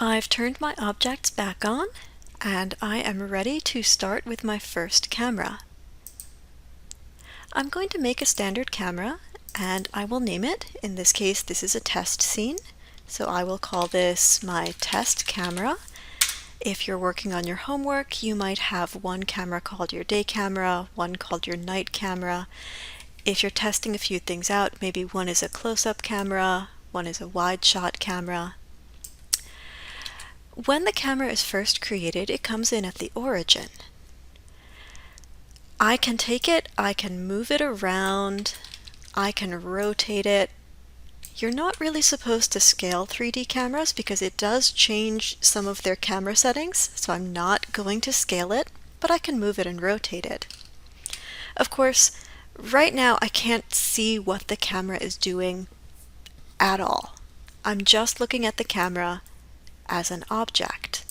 I've turned my objects back on, and I am ready to start with my first camera. I'm going to make a standard camera, and I will name it. In this case, this is a test scene, so I will call this my test camera. If you're working on your homework, you might have one camera called your day camera, one called your night camera. If you're testing a few things out, maybe one is a close-up camera, one is a wide shot camera. When the camera is first created, it comes in at the origin. I can take it, I can move it around, I can rotate it. You're not really supposed to scale 3D cameras because it does change some of their camera settings, so I'm not going to scale it, but I can move it and rotate it. Of course, right now I can't see what the camera is doing at all. I'm just looking at the camera as an object.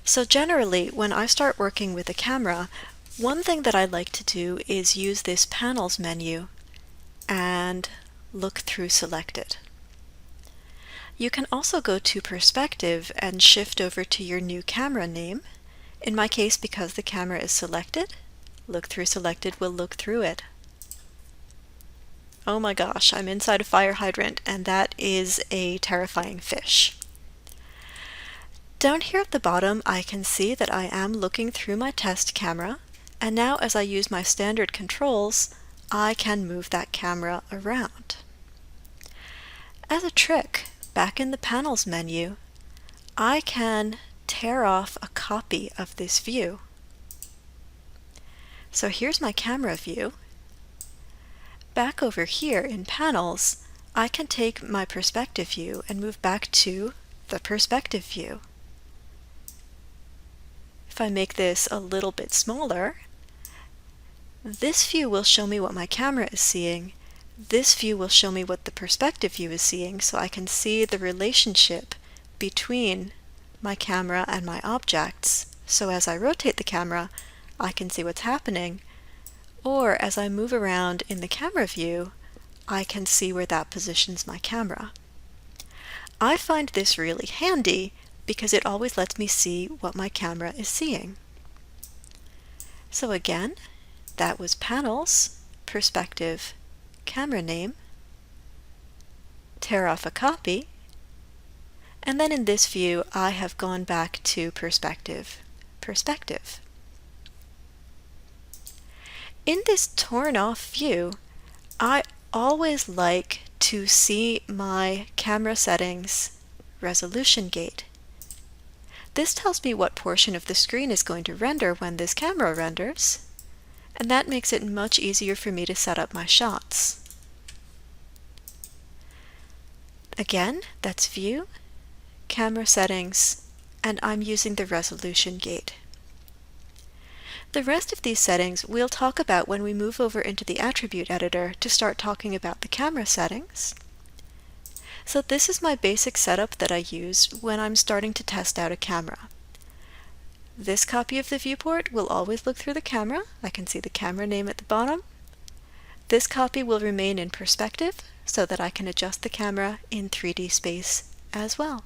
So generally, when I start working with a camera, one thing that I like to do is use this Panels menu and look through Selected. You can also go to Perspective and shift over to your new camera name. In my case, because the camera is selected, Look Through Selected will look through it. Oh my gosh, I'm inside a fire hydrant, and that is a terrifying fish. Down here at the bottom, I can see that I am looking through my test camera, and now as I use my standard controls, I can move that camera around. As a trick, back in the Panels menu, I can tear off a copy of this view. So here's my camera view. Back over here in Panels, I can take my perspective view and move back to the perspective view. If I make this a little bit smaller, this view will show me what my camera is seeing. This view will show me what the perspective view is seeing, so I can see the relationship between my camera and my objects. So as I rotate the camera, I can see what's happening. Or as I move around in the camera view, I can see where that positions my camera. I find this really handy because it always lets me see what my camera is seeing. So again, that was Panels, Perspective, Camera Name, tear off a copy, and then in this view I have gone back to Perspective, Perspective. In this torn off view, I always like to see my camera settings resolution gate. This tells me what portion of the screen is going to render when this camera renders, and that makes it much easier for me to set up my shots. Again, that's View, Camera Settings, and I'm using the resolution gate. The rest of these settings we'll talk about when we move over into the Attribute Editor to start talking about the camera settings. So this is my basic setup that I use when I'm starting to test out a camera. This copy of the viewport will always look through the camera. I can see the camera name at the bottom. This copy will remain in perspective so that I can adjust the camera in 3D space as well.